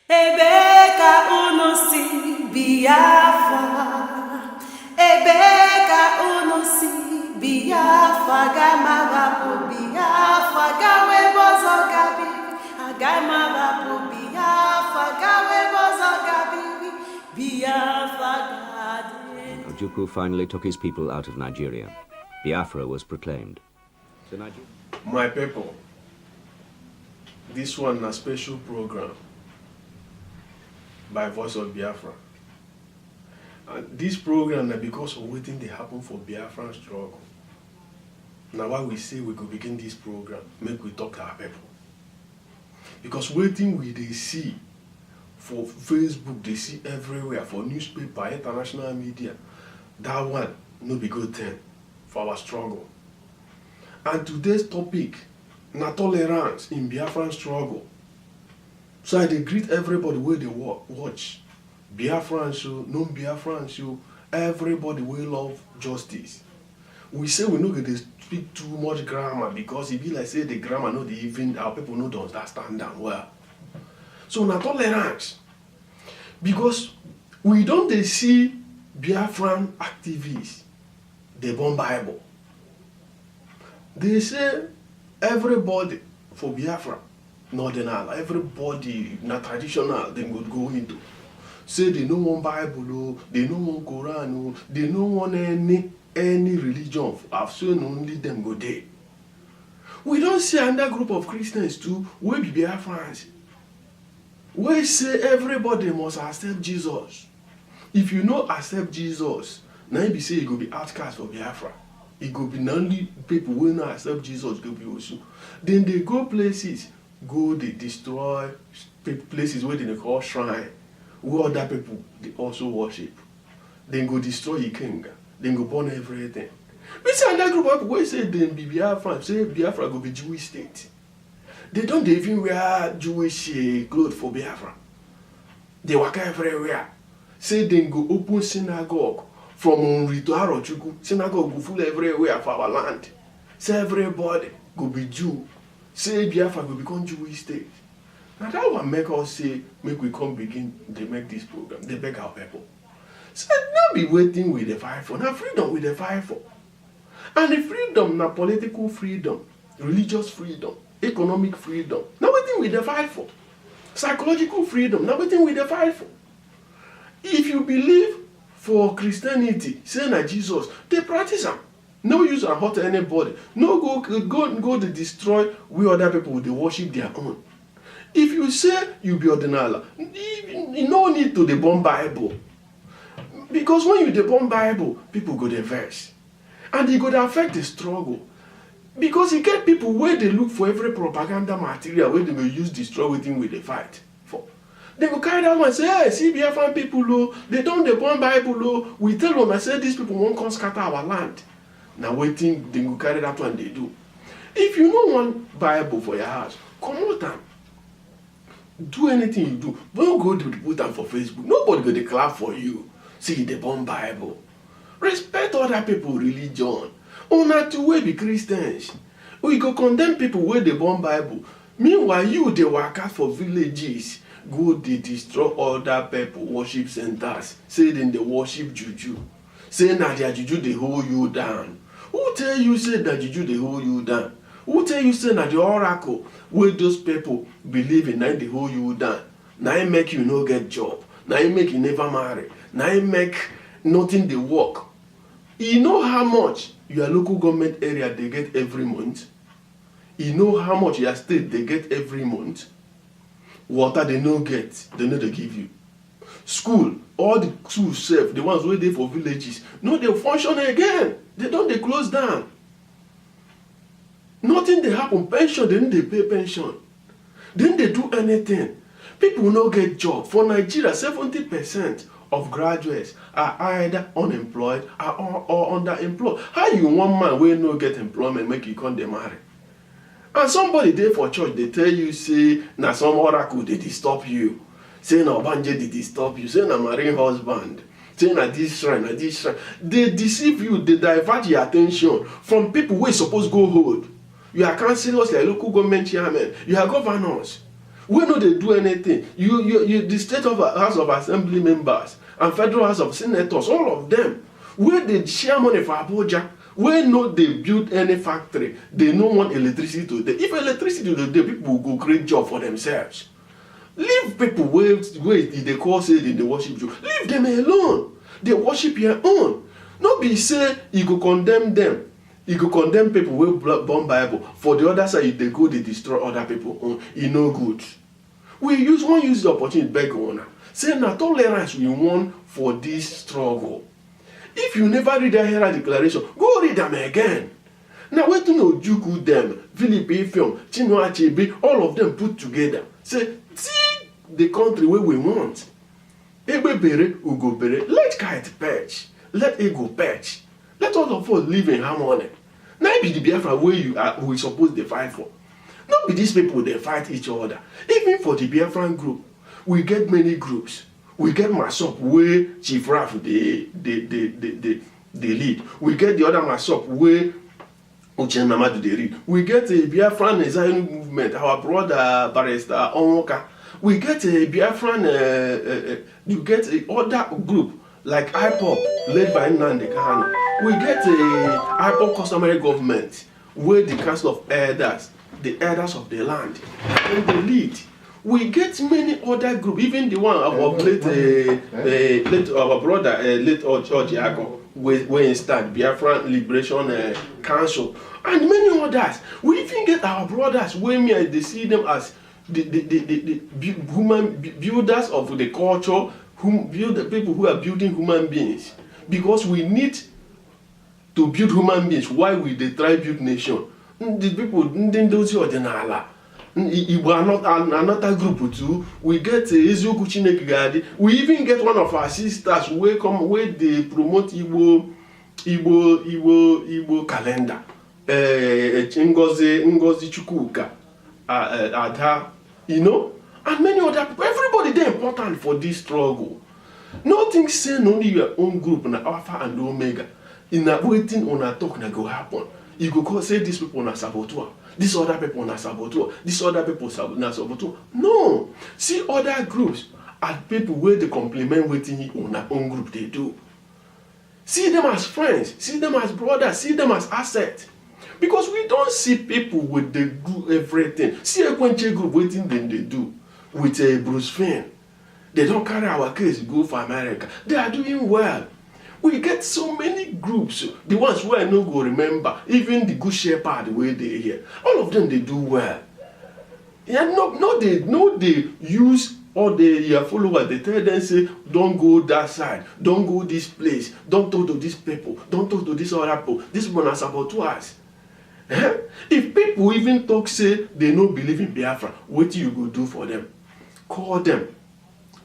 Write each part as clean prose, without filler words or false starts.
Ebeka unusi Biafra, Ebeka unusi Biafra, Gamarapu Biafra, Gawe bozo gabi, Agamarapu Biafra, Gawe bozo gabi, Biafra gadi. Ojukwu finally took his people out of Nigeria. Biafra was proclaimed. My people, this one is a special program by Voice of Biafra. And this program is because of what they happen for Biafran struggle. Now why we say we could begin this program, make we talk to our people. Because waiting they see for Facebook, they see everywhere, for newspaper, international media, that one no be good thing for our struggle. And today's topic, na tolerance in Biafran struggle. So I greet everybody where they watch. Biafran show, non-Biafran show, everybody will love justice. We say we no get to speak too much grammar because it be like say the grammar no dey even our people no don't understand them well. So na tolerance. Because we don't see Biafran activists, they burn Bible. They say everybody for Biafra, northern, everybody na traditional they would go into. Say they no want Bible, they no want Quran, they no want any religion. I've seen only them go there. We don't see another group of Christians too, we be Biafrans. We say everybody must accept Jesus. If you no accept Jesus, now you be say you go be outcast for Biafra. It go be only people who not accept Jesus go be also. Then they go places, they destroy places where they call shrine, where other people they also worship. Then go destroy the king. Then go burn everything. We see another group of people who say they be Biafra, say Biafra go be Jewish state. They don't even wear Jewish clothes for Biafra. They work everywhere. Say they go open synagogue. From Unri to Arochukwu, synagogue go full everywhere for our land. Say everybody go be Jew. Say Biafra go become Jewish state. Now that one make us say, make we come begin, they make this program, they beg our people. Say not be waiting with the fight for. Now freedom with the fight for. And the freedom, na political freedom, religious freedom, economic freedom. Now waiting with the fight for. Psychological freedom, now waiting with the fight for. If you believe for Christianity, say na Jesus, they practice them. No use and hurt anybody. No go to destroy where other people they worship their own. If you say you be ordinala, you no need to burn Bible. Because when you burn Bible, people go the verse. And it go to affect the struggle. Because you get people where they look for every propaganda material where they will use destroy within with the fight for. They go carry that one and say, hey, see Biafran people, they don't burn Bible, we tell them, I say these people won't come scatter our land. Now waiting, they go carry that one, they do. If you don't want Bible for your house, come out them. Do anything you do. Don't go to put them for Facebook. Nobody go to clap for you. See, they burn Bible. Respect other people's religion. Una to we be Christians. We go condemn people where they burn Bible. Meanwhile, you they work out for villages. Go they destroy other people worship centers. Say then they worship juju. Say na their juju they hold you down. Who tell you say that juju they hold you down? Who tell you say na the oracle where those people believe in na they hold you down? Now it make you no get job. Now it make you never marry. Now it make nothing they work. You know how much your local government area they get every month? You know how much your state they get every month? Water they no get, they know they give you. School, all the schools safe, the ones where they for villages, no they function again. They don't they close down. Nothing they happen, pension, then they pay pension. Then they do anything. People no get job. For Nigeria, 70% of graduates are either unemployed or underemployed. How you one man will no get employment make you come dey marry? And somebody there for church, they tell you, say, na some oracle, they disturb you. Say, na Obanje, they disturb you. Say, na marine husband. Say, na this shrine, na this shrine. They deceive you, they divert your attention from people who are supposed to go hold. You are councillors, like local government chairmen. You are governors. We know they do anything. You the state of House of Assembly members and federal House of Senators, all of them, where they share money for Abuja, where no they build any factory, they no want electricity today. If electricity today, people will go create job for themselves. Leave people where they call say they worship you. Leave them alone. They worship your own. Not be say you go condemn them. You go condemn people who burn Bible. For the other side, they go, they destroy other people. It's no good. We use the opportunity to beg owner. Say na tolerance we want for this struggle. If you never read the Herald Declaration, go read them again. Now wait to know Juku them, Philip Efiong, Chinua Achebe, all of them put together. Say, see the country where we want. Ebe bere, ugo bere. Let kite perch. Let ego perch. Let all of us live in harmony. Now be the Biafra where we supposed to fight for. Not be these people they fight each other. Even for the Biafran group, we get many groups. We get Masop where Chief Raf they lead. We get the other Masop where Uchen Namadu they lead. We get a Biafran Zion movement, our brother Barrister Onwoka. We get a Biafran, you get a other group like IPOP led by Nnamdi Kanu. We get a IPOP customary government where the council of elders, the elders of the land, and they lead. We get many other groups, even the one of late our brother, late George Yago, where he started Biafran Liberation Council, and many others. We even get our brothers where they see them as the human builders of the culture, who build the people who are building human beings. Because we need to build human beings. Why we they try build nation? The people those are the we are not another group too. We get Ezioku Chineke Gadi. We even get one of our sisters where they promote Igbo calendar. Ngozi Chukwuka, Ada, you know, and many other people. Everybody they important for this struggle. Nothing saying only your own group na Alpha and Omega. In a waiting on a talk na go happen. You go say these people na saboteur. These other people na saboteur. These other people na saboteur. No. See other groups as people where they complement waiting on our own group they do. See them as friends. See them as brothers. See them as assets. Because we don't see people with the do everything. See a Kwenche group waiting then they do with a Bruce Finn. They don't carry our case go for America. They are doing well. We get so many groups, the ones where I no go remember, even the Good Shepherd where they here. All of them they do well. Yeah, they use all their followers, they tell them say, don't go that side, don't go this place, don't talk to these people, don't talk to this other people. This one is about to us. If people even talk say they don't believe in Biafra, what do you go do for them? Call them,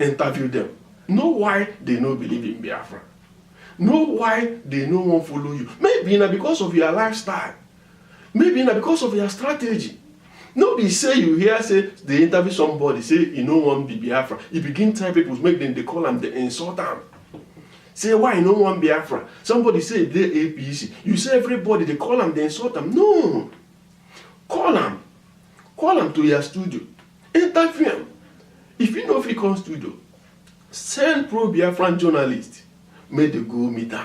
interview them. Know why they don't believe in Biafra. Know why they no one follow you. Maybe na because of your lifestyle. Maybe na because of your strategy. No be say you hear say they interview somebody say you no want be Biafra. You begin tell people make them they call them they insult them. Say why you no want Biafra. Somebody say they APC. You say everybody they call them they insult them. No. Call them. Call them to your studio. Interview them. If you know if you come studio, send pro Biafran journalists. May they go meet them,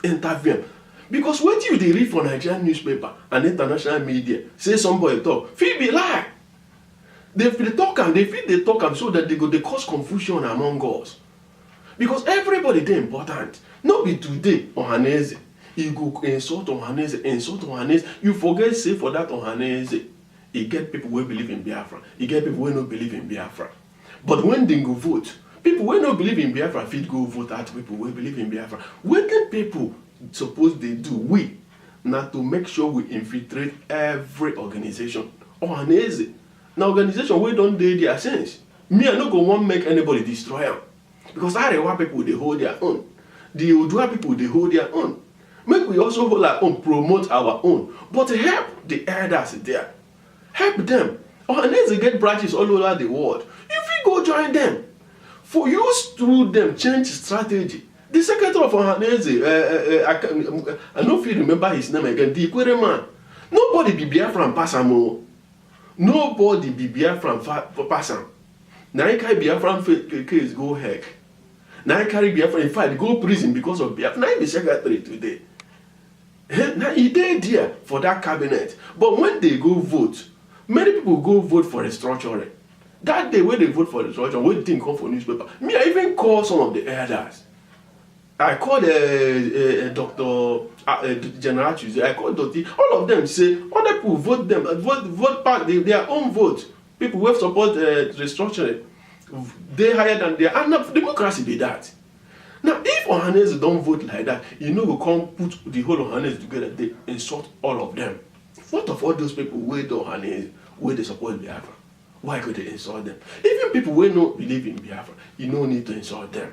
interview them. Because what you they read for Nigerian newspaper and international media, say somebody talk, feel be lie. They talk and so that they cause confusion among us. Because everybody they important. Not be today Ohaneze. You go insult Ohaneze, you forget say for that Ohaneze. You get people who believe in Biafra. You get people who don't believe in Biafra. But when they go vote, people who don't believe in Biafra fit go vote at people who believe in Biafra. What can people suppose they do? We not to make sure we infiltrate every organization. Ohaneze. Now organization we don't do their sense. Me I no go want make anybody destroy them. Because I want people they hold their own. The Odua people they hold their own. Make we also hold our own, promote our own. But help the elders there. Help them. Ohaneze get branches all over the world. If you go join them. For use through them change strategy. The secretary of Ohaneze, I don't feel remember his name again, the Ikwere man. Nobody be Biafran pass am. Nobody be Biafran for person. Now I carry Biafran case go heck. Now I carry Biafran, in fact, go prison because of Biafran. Now I be secretary today. Now he did there for that cabinet. But when they go vote, many people go vote for restructuring. That day when they vote for restructuring, when things come for newspaper, me I even call some of the elders. I called Dr. General Tuesday. I called Dr. All of them say other people vote them, vote back their own vote. People who support restructuring, they higher than they are. And democracy be that. Now, if Ohanese don't vote like that, you know we can't put the whole Ohanese together. They insult all of them. What of all those people who the Ohanese, where they support Biafra? Why could they insult them? Even people who don't believe in Biafra, you no need to insult them.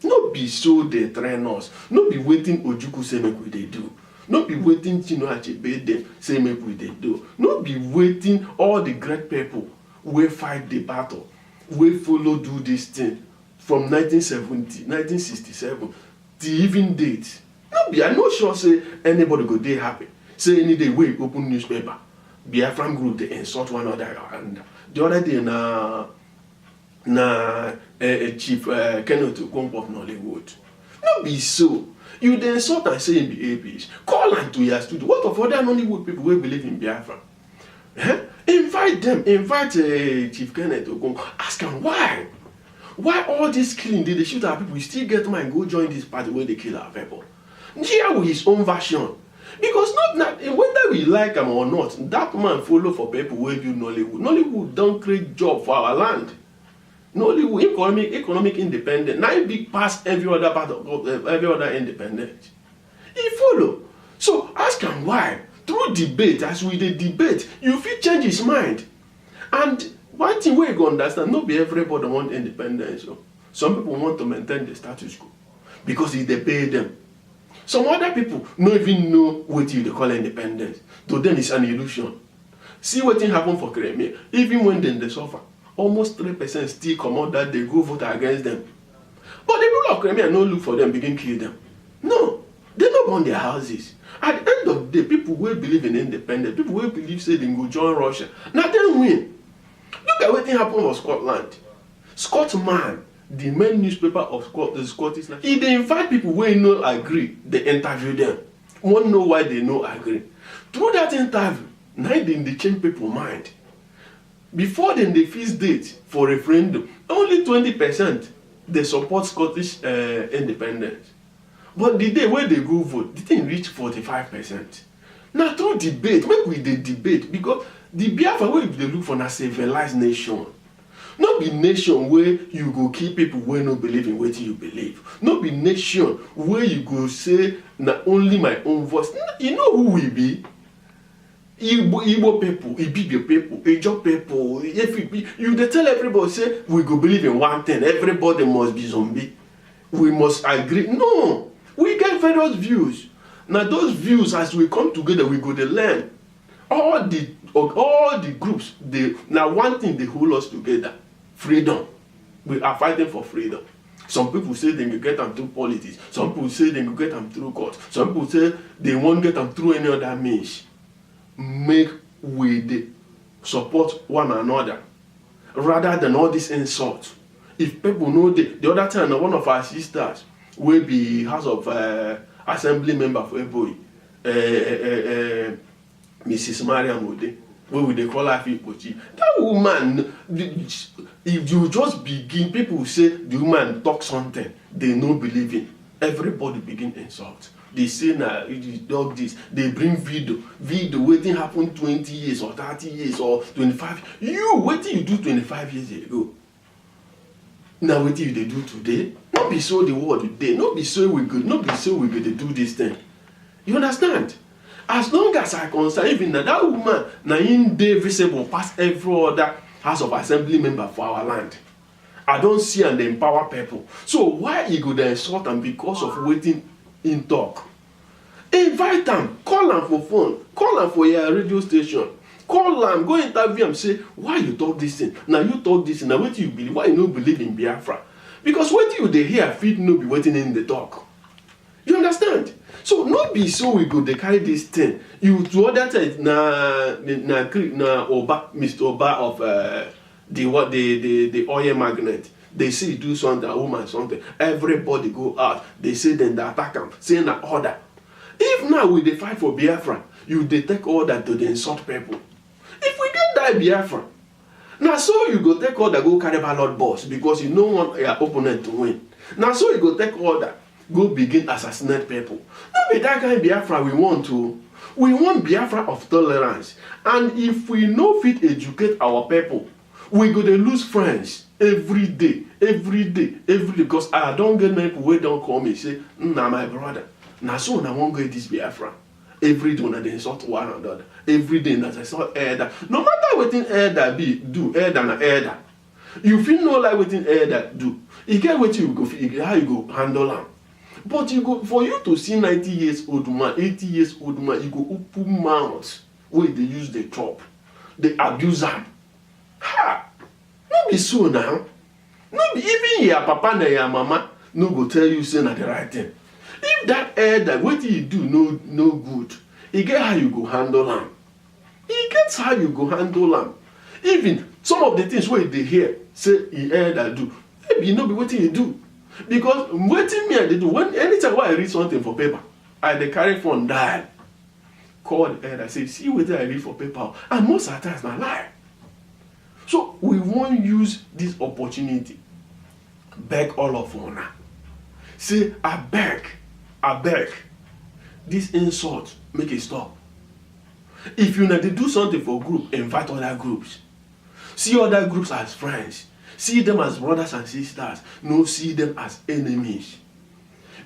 Not be so they train us. Not be waiting Ojukwu say make we they do. Not be waiting Chino Achebe them say make we they do. Not be waiting all the great people who fight the battle, who follow do this thing from 1970, 1967 to even date. Not be, I'm not sure say anybody go dey happy. Say any day we open newspaper, Biafran group they insult one another, and the other day Chief Kenneth Okonkwo of Nollywood. Not be so. You then insult and say in the APs. Call and to your studio. What of other Nollywood people who believe in Biafra? Invite them. Invite Chief Kenneth Okonkwo. Ask him why. Why all this killing? Did they shoot our people? We still get mind go join this party where they kill our people. Here with his own version. Because not whether we like him or not, that man follow for people who build Nollywood. Nollywood don't create job for our land. Nollywood economic independent. Now big past every other part of every other independent. He follow. So ask him why. Through debate, as we debate, you feel change his mind. And one thing we go understand, not be everybody want independence. So some people want to maintain the status quo because if they pay them. Some other people don't even know what they call independence. To them it's an illusion. See what thing happen for Crimea. Even when they suffer. Almost 3% still come out that they go vote against them. But the people of Crimea no look for them, begin kill them. No, they don't burn their houses. At the end of the day, people will believe in independence. People will believe say they go join Russia. Now they win. Look at what happened for Scotland. Scotsman, the main newspaper of the Scottish, if they invite people who no agree, they interview them. Won't know why they no agree. Through that interview, now they change people's mind. Before then they fix date for referendum, only 20% they support Scottish independence. But the day when they go vote, the thing reach 45%. Now through debate, make we dey debate because the Biafra wey they look for na civilized nation. Not be nation where you go kill people who no believe in what you believe. Not be nation where you go say na only my own voice. You know who we be? Igbo people, Ibibio people, Ijo people, you they tell everybody say we go believe in one thing, everybody must be zombie. We must agree. No, we get various views. Now those views as we come together, we go to learn. All the groups, now one thing they hold us together, freedom. We are fighting for freedom. Some people say they can get them through politics. Some people say they can get them through court. Some people say they won't get them through any other means. Make we support one another rather than all this insult. If people know the other time, one of our sisters will be House of Assembly member for Eboi, Mrs. Mariam Ode, where would they call her Fipochi? That woman, if you just begin, people say the woman talk something they no believe in, everybody begin insult. They say now dog this, they bring video waiting happen 20 years or 30 years or 25. You waiting you do 25 years ago. Now what you they do today? Not be so the world today, not be so we good, not be so we good to do this thing. You understand? As long as I concern, even that woman now in day visible past every other House of Assembly member for our land. I don't see and empower people. So why you go there insult them because of waiting in talk? Invite them, call them for phone, call them for your radio station, call them, go interview them, say, why you talk this thing? Now you talk this thing, now what do you believe? Why you don't believe in Biafra? Because what you they hear, feed no be waiting in the talk. You understand? So no be so we go dey carry this thing. You to other side na Mr. Oba of the oil magnet. They say do something, a woman something. Everybody go out. They say then they attack them, say na order. If now we dey fight for Biafra, you dey take order to dey insult people. If we get that Biafra, now so you go take order go carry ballot box because you no want your opponent to win. Now so you go take order go begin assassinate people. Not be that kind of Biafra we want to. We want Biafra of tolerance. And if we no fit educate our people, we go to lose friends every day. Because I don't get many people who don't call me say, nah, my brother. Now so I won't get this Biafra. Every day when they insult one another. Every day that I saw elder. No matter what elder do, elder na elder. You feel no like what elder do. You get what you go feel, how you go handle them. But you go for you to see 90 years old man, 80 years old man, you go open mouth where they use the chop. They abuse them. Ha! No be so now. No be even your papa and your mama no go tell you say na the right thing. If that elder what you do no good, you get how you go handle them. You get how you go handle them. Even some of the things where they hear say he elder do, maybe you know be what you do. Because waiting me I dey do when anytime when I read something for paper, I dey carry phone dial, call the elder, say see what I read for paper, and most of the times na lie. So we won't use this opportunity, beg all of una, say I beg, this insult make it stop. If you need to do something for group, invite other groups, see other groups as friends. See them as brothers and sisters. No, see them as enemies.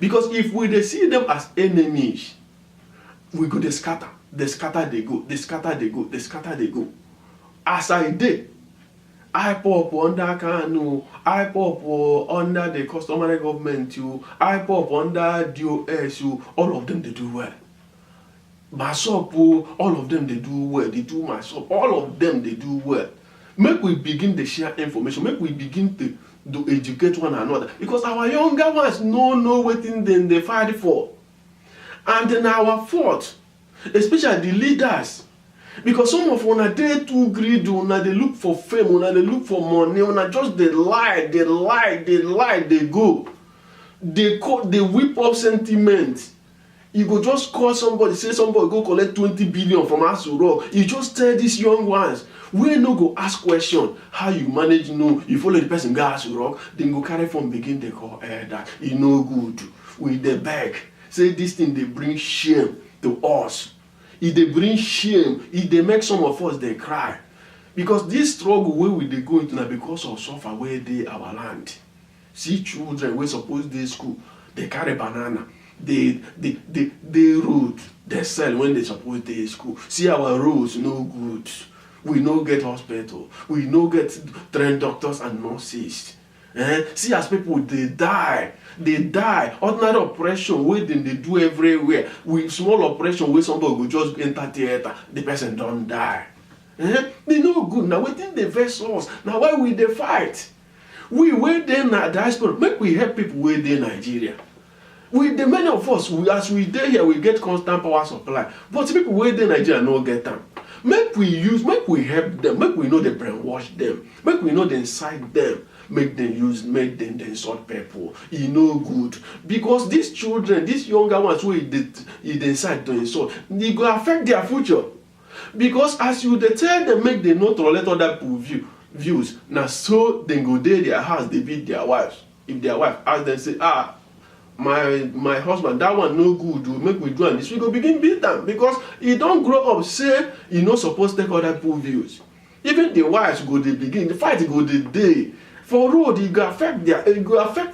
Because if we dey see them as enemies, we go dey scatter. They scatter, they go. They scatter, they go. They scatter, they go. As I did, I pop under Kanu, I pop under the customary government, I pop under DOS, all of them they do well. Masop, all of them they do well. They do Masop, all of them they do well. Make we begin to share information. Make we begin to educate one another. Because our younger ones know what they fight for. And then our fault, especially the leaders. Because some of them they too greedy, they look for fame, they look for money, just they lie, they go. They whip up sentiment. You go just call somebody, say somebody go collect 20 billion from Aso Rock. You just tell these young ones, we no go ask question how you manage, you follow the person go Aso Rock, then go carry phone begin they call that you no good. We the beg. Say this thing they bring shame to us. If they bring shame, if they make some of us they cry. Because this struggle where we they go into now because of suffer where they our land. See children we suppose they school, they carry banana. They road, they sell when they support the school. See our roads no good. We no get hospital. We no get trained doctors and nurses. See as people they die. Ordinary operation where they do everywhere. With small operation where somebody will just enter theater, the person don't die. They no good. Now within the vex us. Now why we they fight? We wait there na diaspora. Make we help people where they Nigeria. With the many of us, as we dey here, we get constant power supply. But people where they Nigeria no get them. Make we help them, make we know they brainwash them, make we know they incite them, make them they insult people. E no good. Because these children, these younger ones who they decide to insult, they go affect their future. Because as you they tell them, make them not tolerate other people views. Now so they go there their house, they beat their wives. If their wife ask them, say, my husband, that one no good, make we do and this, we go begin beat them because he don't grow up say he not supposed to take other people's views. Even the wives go they begin, the fight go the day. For road, it go affect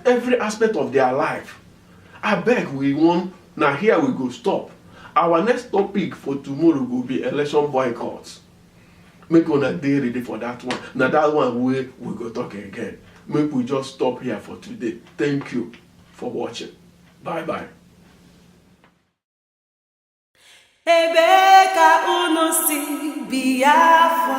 every aspect of their life. I beg we want, now here we go stop. Our next topic for tomorrow will be election boycotts. Make una day ready for that one. Now that one we go talk again. Make we just stop here for today. Thank you for watching. Bye bye. Ebeka unusi Biafra.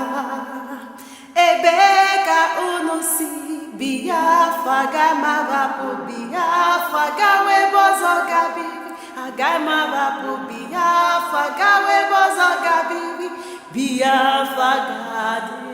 Ebeka unusi Biafra. Agamavapu Biafra gawe bozo gabiri. Agamavapu Biafra gawe bozo gabiri. Biafra gadi.